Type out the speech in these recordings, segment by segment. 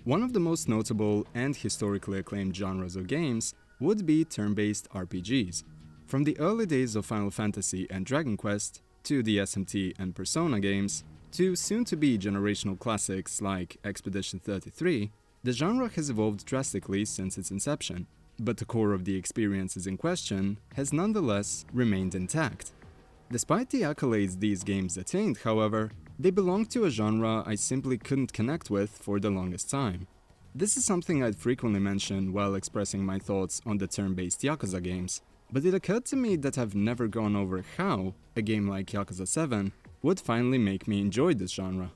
One of the most notable and historically acclaimed genres of games would be turn-based RPGs. From the early days of Final Fantasy and Dragon Quest, to the SMT and Persona games, to soon-to-be generational classics like Expedition 33, the genre has evolved drastically since its inception, but the core of the experiences in question has nonetheless remained intact. Despite the accolades these games attained, however, they belong to a genre I simply couldn't connect with for the longest time. This is something I'd frequently mention while expressing my thoughts on the turn-based Yakuza games, but it occurred to me that I've never gone over how a game like Yakuza 7 would finally make me enjoy this genre.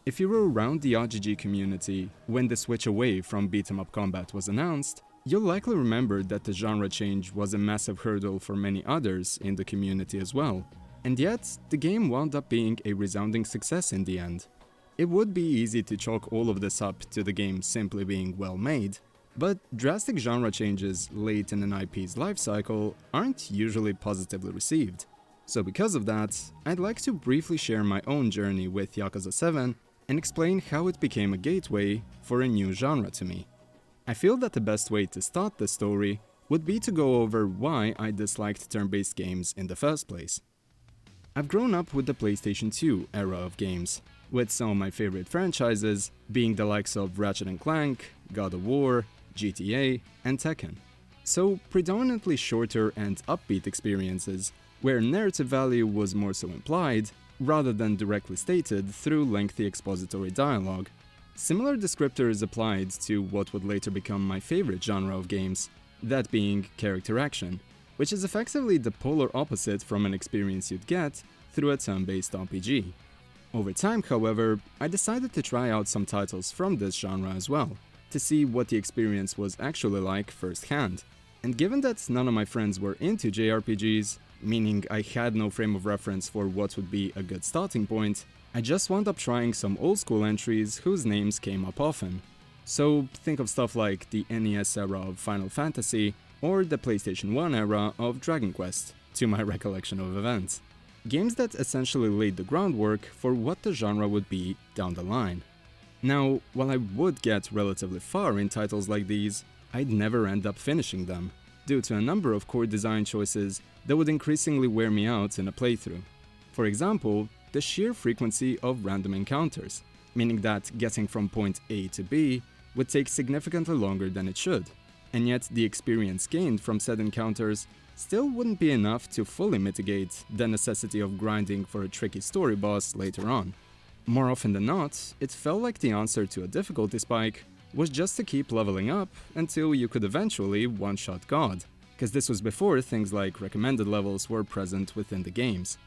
If you were around the RGG community when the switch away from beat-em-up combat was announced, you'll likely remember that the genre change was a massive hurdle for many others in the community as well, and yet the game wound up being a resounding success in the end. It would be easy to chalk all of this up to the game simply being well made, but drastic genre changes late in an IP's life cycle aren't usually positively received. So because of that, I'd like to briefly share my own journey with Yakuza 7 and explain how it became a gateway for a new genre to me. I feel that the best way to start this story would be to go over why I disliked turn-based games in the first place. I've grown up with the PlayStation 2 era of games, with some of my favorite franchises being the likes of Ratchet & Clank, God of War, GTA, and Tekken. So predominantly shorter and upbeat experiences, where narrative value was more so implied, rather than directly stated through lengthy expository dialogue. Similar descriptors applied to what would later become my favorite genre of games, that being character action, which is effectively the polar opposite from an experience you'd get through a turn-based RPG. Over time, however, I decided to try out some titles from this genre as well, to see what the experience was actually like firsthand. And given that none of my friends were into JRPGs, meaning I had no frame of reference for what would be a good starting point, I just wound up trying some old school entries whose names came up often. So think of stuff like the NES era of Final Fantasy or the PlayStation 1 era of Dragon Quest, to my recollection of events. Games that essentially laid the groundwork for what the genre would be down the line. Now, while I would get relatively far in titles like these, I'd never end up finishing them, due to a number of core design choices that would increasingly wear me out in a playthrough. For example, the sheer frequency of random encounters, meaning that getting from point A to B would take significantly longer than it should, and yet the experience gained from said encounters still wouldn't be enough to fully mitigate the necessity of grinding for a tricky story boss later on. More often than not, it felt like the answer to a difficulty spike was just to keep leveling up until you could eventually one-shot God, because this was before things like recommended levels were present within the games.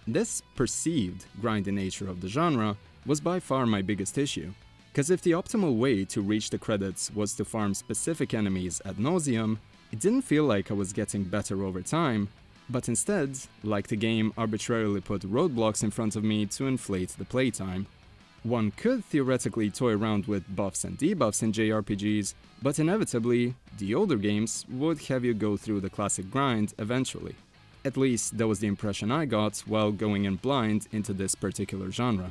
This perceived grindy nature of the genre was by far my biggest issue, because if the optimal way to reach the credits was to farm specific enemies ad nauseum, it didn't feel like I was getting better over time, but instead, like the game arbitrarily put roadblocks in front of me to inflate the playtime. One could theoretically toy around with buffs and debuffs in JRPGs, but inevitably, the older games would have you go through the classic grind eventually. At least that was the impression I got while going in blind into this particular genre.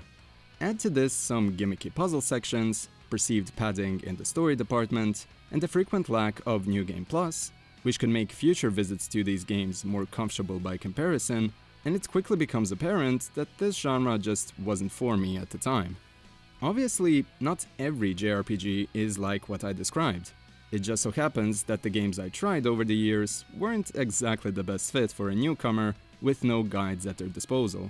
Add to this some gimmicky puzzle sections, perceived padding in the story department, and the frequent lack of New Game Plus, which could make future visits to these games more comfortable by comparison, and it quickly becomes apparent that this genre just wasn't for me at the time. Obviously, not every JRPG is like what I described. It just so happens that the games I tried over the years weren't exactly the best fit for a newcomer with no guides at their disposal.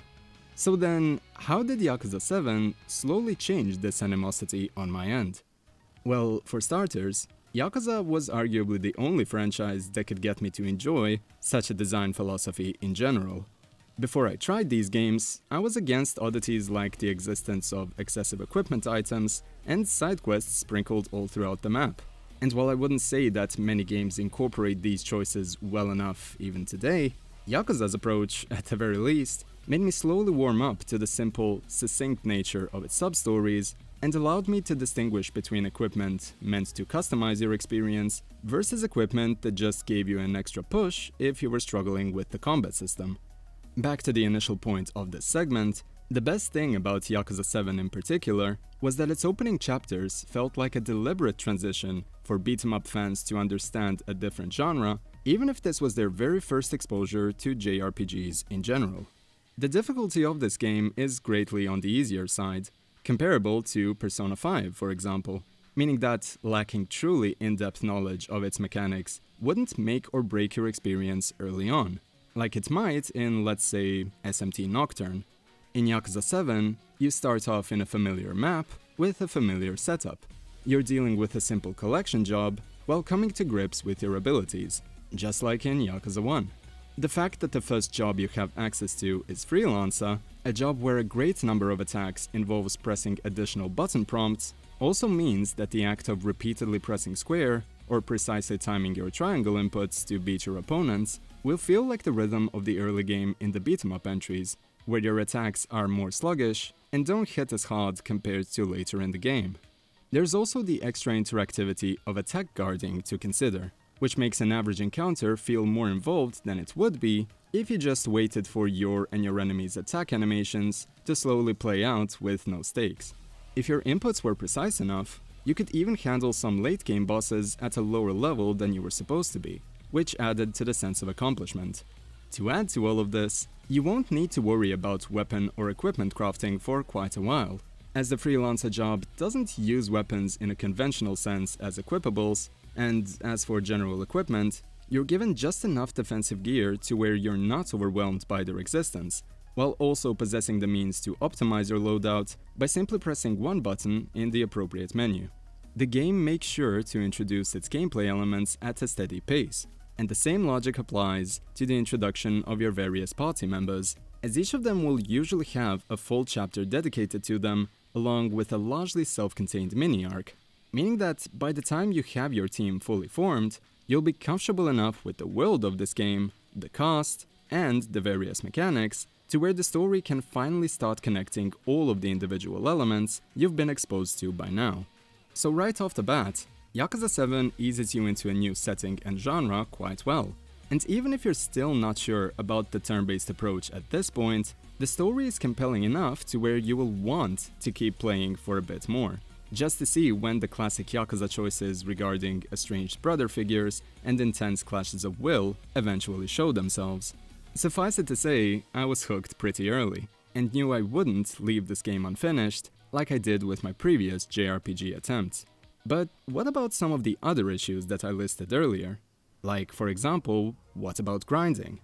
So then, how did Yakuza 7 slowly change this animosity on my end? Well, for starters, Yakuza was arguably the only franchise that could get me to enjoy such a design philosophy in general. Before I tried these games, I was against oddities like the existence of excessive equipment items and side quests sprinkled all throughout the map. And while I wouldn't say that many games incorporate these choices well enough even today, Yakuza's approach, at the very least, made me slowly warm up to the simple, succinct nature of its sub-stories and allowed me to distinguish between equipment meant to customize your experience versus equipment that just gave you an extra push if you were struggling with the combat system. Back to the initial point of this segment, The best thing about Yakuza 7 in particular was that its opening chapters felt like a deliberate transition for beat-em-up fans to understand a different genre, even if this was their very first exposure to JRPGs in general. The difficulty of this game is greatly on the easier side, comparable to Persona 5, for example, meaning that lacking truly in-depth knowledge of its mechanics wouldn't make or break your experience early on, like it might in, let's say, SMT Nocturne. In Yakuza 7, you start off in a familiar map with a familiar setup. You're dealing with a simple collection job while coming to grips with your abilities, just like in Yakuza 1. The fact that the first job you have access to is Freelancer, a job where a great number of attacks involves pressing additional button prompts, also means that the act of repeatedly pressing square, or precisely timing your triangle inputs to beat your opponents, will feel like the rhythm of the early game in the beat-em-up entries, where your attacks are more sluggish and don't hit as hard compared to later in the game. There's also the extra interactivity of attack guarding to consider, which makes an average encounter feel more involved than it would be if you just waited for your and your enemy's attack animations to slowly play out with no stakes. If your inputs were precise enough, you could even handle some late-game bosses at a lower level than you were supposed to be, which added to the sense of accomplishment. To add to all of this, you won't need to worry about weapon or equipment crafting for quite a while, as the Freelancer job doesn't use weapons in a conventional sense as equipables, and as for general equipment, you're given just enough defensive gear to where you're not overwhelmed by their existence, while also possessing the means to optimize your loadout by simply pressing one button in the appropriate menu. The game makes sure to introduce its gameplay elements at a steady pace, and the same logic applies to the introduction of your various party members, as each of them will usually have a full chapter dedicated to them, along with a largely self-contained mini-arc, meaning that by the time you have your team fully formed, you'll be comfortable enough with the world of this game, the cast, and the various mechanics, to where the story can finally start connecting all of the individual elements you've been exposed to by now. So right off the bat, Yakuza 7 eases you into a new setting and genre quite well, and even if you're still not sure about the turn-based approach at this point, the story is compelling enough to where you will want to keep playing for a bit more, just to see when the classic Yakuza choices regarding estranged brother figures and intense clashes of will eventually show themselves. Suffice it to say, I was hooked pretty early, and knew I wouldn't leave this game unfinished like I did with my previous JRPG attempts. But what about some of the other issues that I listed earlier? Like, for example, what about grinding?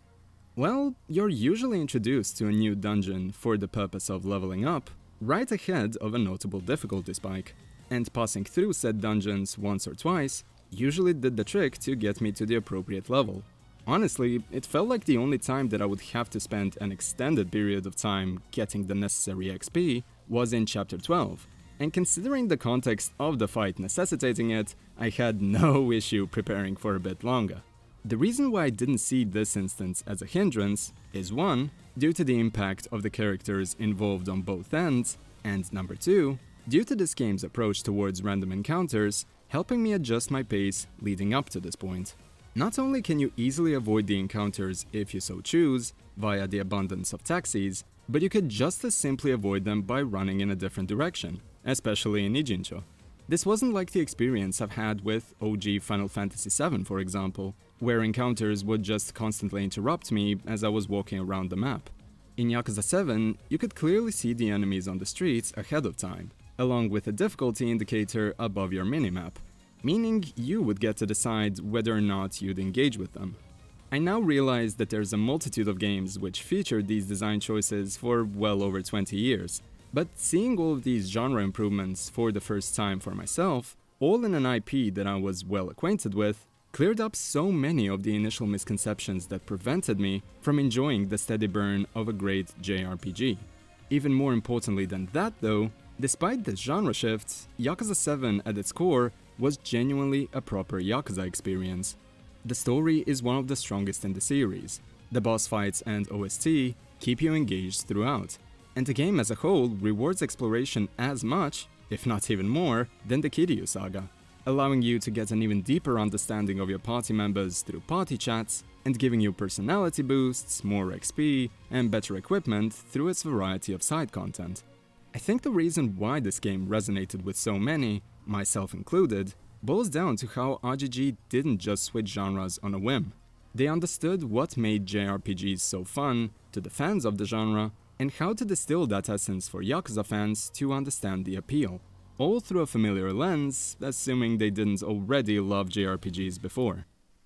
Well, you're usually introduced to a new dungeon for the purpose of leveling up, right ahead of a notable difficulty spike, and passing through said dungeons once or twice usually did the trick to get me to the appropriate level. Honestly, it felt like the only time that I would have to spend an extended period of time getting the necessary XP was in Chapter 12, and considering the context of the fight necessitating it, I had no issue preparing for a bit longer. The reason why I didn't see this instance as a hindrance is 1, due to the impact of the characters involved on both ends, and number 2, due to this game's approach towards random encounters, helping me adjust my pace leading up to this point. Not only can you easily avoid the encounters if you so choose, via the abundance of taxis, but you could just as simply avoid them by running in a different direction, especially in Ijincho. This wasn't like the experience I've had with OG Final Fantasy VII, for example, where encounters would just constantly interrupt me as I was walking around the map. In Yakuza 7, you could clearly see the enemies on the streets ahead of time, along with a difficulty indicator above your minimap, meaning you would get to decide whether or not you'd engage with them. I now realize that there's a multitude of games which featured these design choices for well over 20 years, but seeing all of these genre improvements for the first time for myself, all in an IP that I was well acquainted with, cleared up so many of the initial misconceptions that prevented me from enjoying the steady burn of a great JRPG. Even more importantly than that though, despite this genre shift, Yakuza 7 at its core was genuinely a proper Yakuza experience. The story is one of the strongest in the series, the boss fights and OST keep you engaged throughout, and the game as a whole rewards exploration as much, if not even more, than the Kiryu saga. allowing you to get an even deeper understanding of your party members through party chats, and giving you personality boosts, more XP, and better equipment through its variety of side content. I think the reason why this game resonated with so many, myself included, boils down to how RGG didn't just switch genres on a whim. They understood what made JRPGs so fun to the fans of the genre, and how to distill that essence for Yakuza fans to understand the appeal, all through a familiar lens, assuming they didn't already love JRPGs before.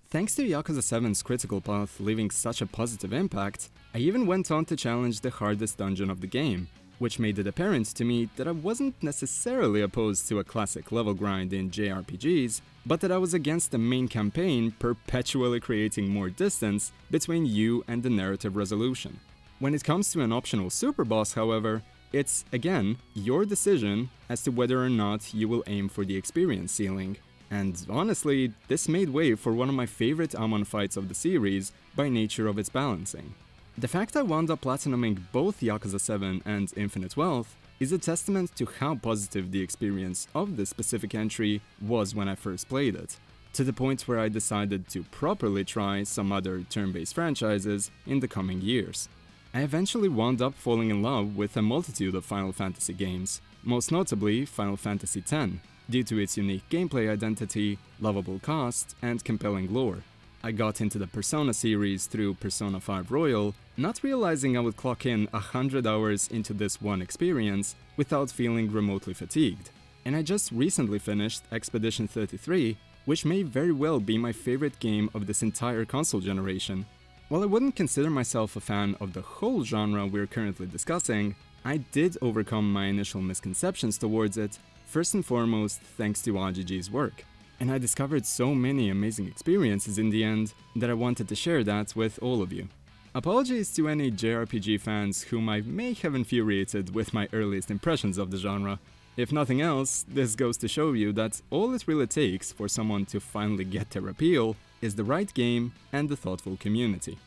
Thanks to Yakuza 7's critical path leaving such a positive impact, I even went on to challenge the hardest dungeon of the game, which made it apparent to me that I wasn't necessarily opposed to a classic level grind in JRPGs, but that I was against the main campaign perpetually creating more distance between you and the narrative resolution. When it comes to an optional super boss, however, it's, again, your decision as to whether or not you will aim for the experience ceiling. And honestly, this made way for one of my favorite Amon fights of the series by nature of its balancing. The fact I wound up platinuming both Yakuza 7 and Infinite Wealth is a testament to how positive the experience of this specific entry was when I first played it, to the point where I decided to properly try some other turn-based franchises in the coming years. I eventually wound up falling in love with a multitude of Final Fantasy games, most notably Final Fantasy X, due to its unique gameplay identity, lovable cast, and compelling lore. I got into the Persona series through Persona 5 Royal, not realizing I would clock in 100 hours into this one experience without feeling remotely fatigued. And I just recently finished Expedition 33, which may very well be my favorite game of this entire console generation. While I wouldn't consider myself a fan of the whole genre we're currently discussing, I did overcome my initial misconceptions towards it, first and foremost thanks to RGG's work. And I discovered so many amazing experiences in the end that I wanted to share that with all of you. Apologies to any JRPG fans whom I may have infuriated with my earliest impressions of the genre. If nothing else, this goes to show you that all it really takes for someone to finally get their appeal is the right game and a thoughtful community.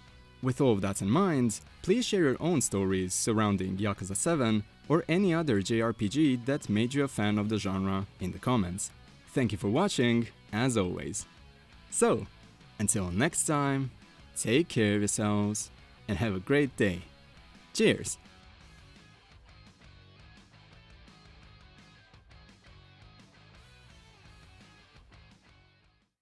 With all of that in mind, please share your own stories surrounding Yakuza 7 or any other JRPG that made you a fan of the genre in the comments. Thank you for watching, as always. So, until next time, take care of yourselves and have a great day. Cheers!